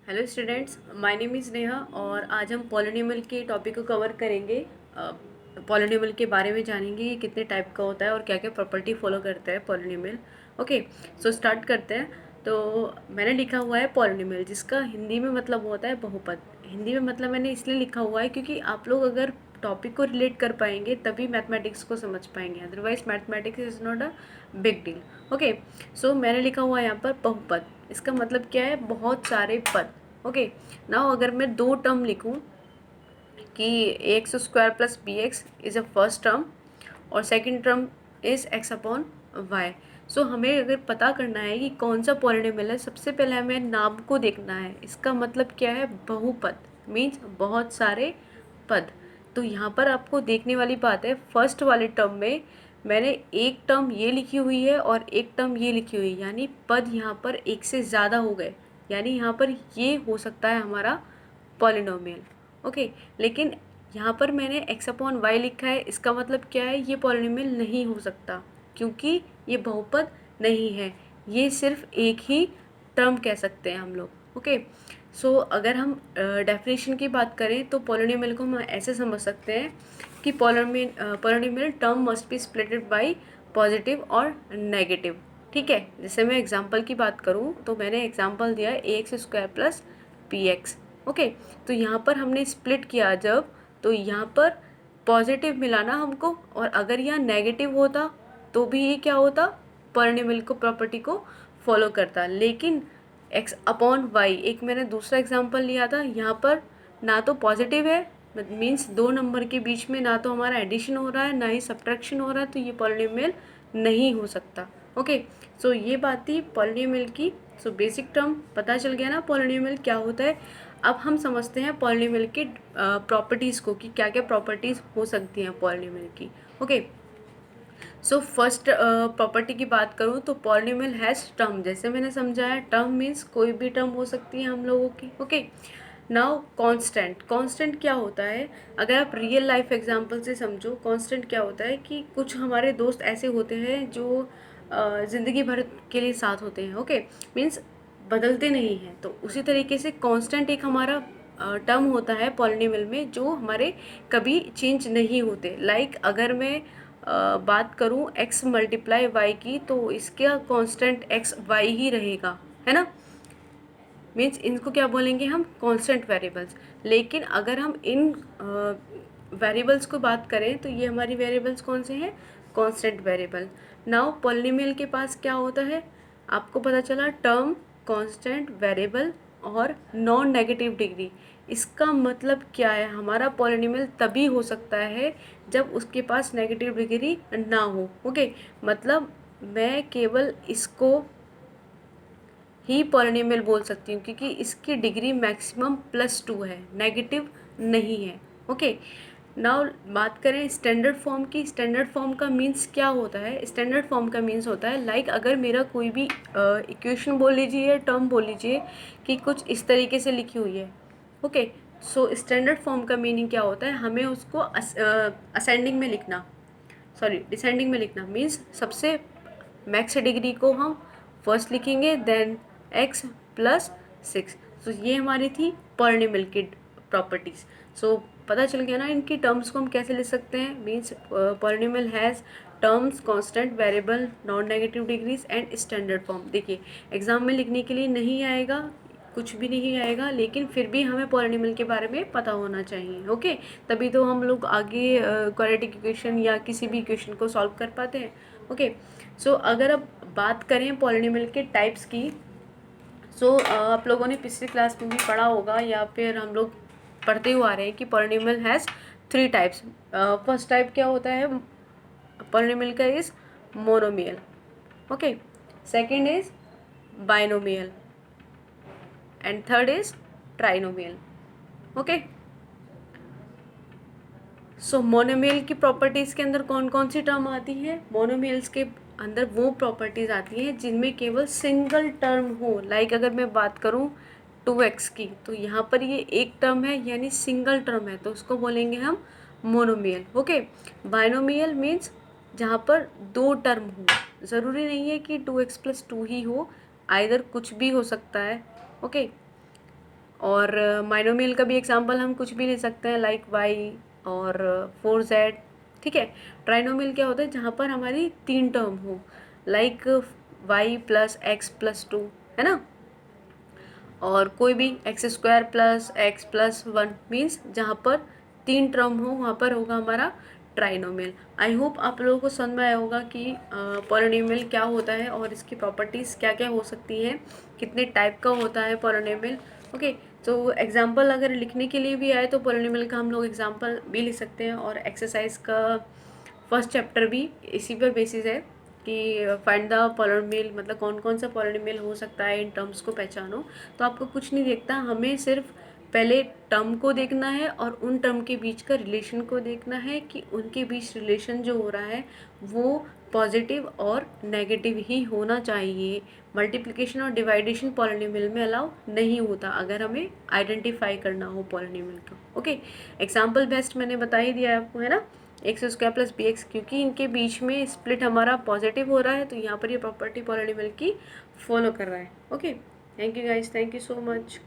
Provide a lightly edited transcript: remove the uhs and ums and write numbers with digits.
Hello students, my name is Neha और आज हम पॉलिनोमियल के टॉपिक को कवर करेंगे। पॉलिनोमियल के बारे में जानेंगे कि कितने टाइप का होता है और क्या क्या प्रॉपर्टी फॉलो करता है पॉलिनोमियल। ओके, सो स्टार्ट करते हैं। तो मैंने लिखा हुआ है पॉलिनोमियल, जिसका हिंदी में मतलब होता है बहुपद। हिंदी में मतलब मैंने इसलिए लिखा हुआ है क्योंकि आप लोग अगर टॉपिक को रिलेट कर पाएंगे तभी मैथमेटिक्स को समझ पाएंगे, otherwise mathematics is not a big deal. Okay, so मैंने लिखा हुआ है यहाँ पर बहुपद। इसका मतलब क्या है? बहुत सारे पद। ओके, नाउ अगर मैं दो टर्म लिखूं कि a x square plus B x is a first term और second term is x upon y. So हमें अगर पता करना है कि कौन सा पॉलिनोमियल है, सबसे पहले हमें नाम को देखना है। इसका मतलब क्या है? बहुपद मीन्स बहुत सारे पद। तो यहाँ पर आपको देखने वाली बात है, फर्स्ट वाले टर्म में मैंने एक टर्म ये लिखी हुई है और एक टर्म ये लिखी हुई है, यानी पद यहाँ पर एक से ज़्यादा हो गए, यानी यहाँ पर ये हो सकता है हमारा पॉलिनोमियल। ओके, लेकिन यहाँ पर मैंने एक्स अपॉन वाई लिखा है, इसका मतलब क्या है? ये पॉलिनोमियल नहीं हो सकता क्योंकि ये बहुपद नहीं है, ये सिर्फ एक ही टर्म कह सकते हैं हम लोग। ओके, सो अगर हम डेफिनेशन की बात करें तो पॉलिनोमियल को हम ऐसे समझ सकते हैं कि polynomial term must be splitted bye positive और नेगेटिव। ठीक है, जैसे मैं एग्जांपल की बात करूं तो मैंने एग्जांपल दिया है a x square plus p x. Okay, तो यहाँ पर हमने स्प्लिट किया जब, तो यहाँ पर पॉजिटिव मिला ना हमको, और अगर यहाँ नेगेटिव होता तो भी ये क्या होता? पॉलिनोमियल को प्रॉपर्टी को फॉलो करता। लेकिन एक्स अपॉन वाई, एक मैंने दूसरा एग्जांपल लिया था, यहाँ पर ना तो पॉजिटिव है, मीन्स दो नंबर के बीच में ना तो हमारा एडिशन हो रहा है ना ही सब्ट्रैक्शन हो रहा है, तो ये पॉलिनोमियल नहीं हो सकता। ओके, सो ये बात थी पॉलिनोमियल की। सो बेसिक टर्म पता चल गया ना पॉलिनोमियल क्या होता है। अब हम समझते हैं पॉलिनोमियल के प्रॉपर्टीज़ को कि क्या क्या प्रॉपर्टीज़ हो सकती हैं पॉलिनोमियल की। ओके, सो फर्स्ट प्रॉपर्टी की बात करूँ तो पॉलिनोमियल हैज़ टर्म। जैसे मैंने समझाया, टर्म मीन्स कोई भी टर्म हो सकती है हम लोगों की। Okay, now constant. कांस्टेंट क्या होता है? अगर आप रियल लाइफ एग्जांपल से समझो, कांस्टेंट क्या होता है कि कुछ हमारे दोस्त ऐसे होते हैं जो ज़िंदगी भर के लिए साथ होते हैं। ओके, मीन्स बदलते नहीं हैं। तो उसी तरीके से कांस्टेंट एक हमारा टर्म होता है पॉलिनोमियल में, जो हमारे कभी चेंज नहीं होते। लाइक अगर मैं बात करूँ x मल्टीप्लाई वाई की, तो इसका कांस्टेंट x y ही रहेगा, है ना। मीन्स इनको क्या बोलेंगे हम? Constant variables. लेकिन अगर हम इन वेरिएबल्स को बात करें तो ये हमारी वेरिएबल्स कौन से हैं? Constant variable. नाउ पॉलिनोमियल के पास क्या होता है? आपको पता चला, टर्म, कांस्टेंट, वेरिएबल और नॉन नेगेटिव डिग्री। इसका मतलब क्या है? हमारा पॉलिनोमियल तभी हो सकता है जब उसके पास नेगेटिव डिग्री ना हो। ओके, मतलब मैं केवल इसको ही पॉलिनोमियल बोल सकती हूँ क्योंकि इसकी डिग्री मैक्सिमम +2 है, नेगेटिव नहीं है। ओके, नाउ बात करें स्टैंडर्ड फॉर्म की। स्टैंडर्ड फॉर्म का मीन्स क्या होता है? स्टैंडर्ड फॉर्म का मीन्स होता है, लाइक अगर मेरा कोई भी इक्वेशन बोल लीजिए, टर्म बोल लीजिए कि कुछ इस तरीके से लिखी हुई है। ओके, सो स्टैंडर्ड फॉर्म का मीनिंग क्या होता है? हमें उसको असेंडिंग में लिखना, सॉरी डिसेंडिंग में लिखना। मीन्स सबसे मैक्स डिग्री को हम फर्स्ट लिखेंगे, देन x प्लस 6। सो ये हमारी थी पॉलिनोमियल की प्रॉपर्टीज़। सो पता चल गया ना इनकी टर्म्स को हम कैसे लिख सकते हैं। Means polynomial has terms, constant, variable, non negative degrees and standard form. देखिए, एग्जाम में लिखने के लिए नहीं आएगा, कुछ भी नहीं आएगा, लेकिन फिर भी हमें पॉलिनोमियल के बारे में पता होना चाहिए। ओके, तभी तो हम लोग आगे क्वाड्रेटिक इक्वेशन या किसी भी इक्वेशन को सॉल्व कर पाते हैं। ओके, सो अगर अब बात करें पॉलिनोमियल के टाइप्स की, सो आप लोगों ने पिछली क्लास में भी पढ़ा होगा या फिर हम लोग पढ़ते हुए आ रहे हैं कि polynomial has 3 types. First type क्या होता है पॉलिनोमियल का? Is monomial. Okay, second is binomial and third is trinomial. Okay, so monomial की प्रॉपर्टीज़ के अंदर कौन कौन सी टर्म आती है? मोनोमियल्स के अंदर वो प्रॉपर्टीज़ आती हैं जिनमें केवल सिंगल टर्म हो। लाइक अगर मैं बात करूँ 2x की, तो यहाँ पर ये एक टर्म है यानी सिंगल टर्म है, तो उसको बोलेंगे हम मोनोमियल। ओके, बाइनोमियल मीन्स जहाँ पर दो टर्म हो, ज़रूरी नहीं है कि 2x + 2 ही हो, आइदर कुछ भी हो सकता है। ओके, और माइनोमियल का भी एग्जांपल हम कुछ भी ले सकते हैं, लाइक वाई और 4z, ठीक है। ट्राइनोमियल क्या होता है, जहाँ पर हमारी 3 टर्म हो, like why plus x plus 2, है ना, और कोई भी x square plus x plus 1, means जहाँ पर 3 टर्म हो वहाँ पर होगा हमारा ट्राइनोमियल। आई होप आप लोगों को समझ में आया होगा कि पॉलिनोमियल क्या होता है और इसकी प्रॉपर्टीज़ क्या क्या हो सकती हैं, कितने टाइप का होता है पॉलिनोमियल। ओके, तो एग्जांपल अगर लिखने के लिए भी आए तो पॉलिनोमियल का हम लोग एग्जांपल भी लिख सकते हैं, और एक्सरसाइज का फर्स्ट चैप्टर भी इसी पर बेसिस है कि फाइंड द पॉलिनोमियल, मतलब कौन कौन सा पॉलिनोमियल हो सकता है, इन टर्म्स को पहचानो। तो आपको कुछ नहीं देखता, हमें सिर्फ पहले टर्म को देखना है और उन टर्म के बीच का रिलेशन को देखना है कि उनके बीच रिलेशन जो हो रहा है वो पॉजिटिव और नेगेटिव ही होना चाहिए। मल्टीप्लिकेशन और डिवाइडेशन पॉलिनोमियल में अलाउ नहीं होता अगर हमें आइडेंटिफाई करना हो पॉलिनोमियल को। ओके, एग्जाम्पल बेस्ट मैंने बता ही दिया आपको, है ना, X square plus B X, क्योंकि इनके बीच में स्प्लिट हमारा पॉजिटिव हो रहा है तो यहाँ पर ये प्रॉपर्टी पॉलिनोमियल की फॉलो कर रहा है। Okay, thank you guys, thank you so much.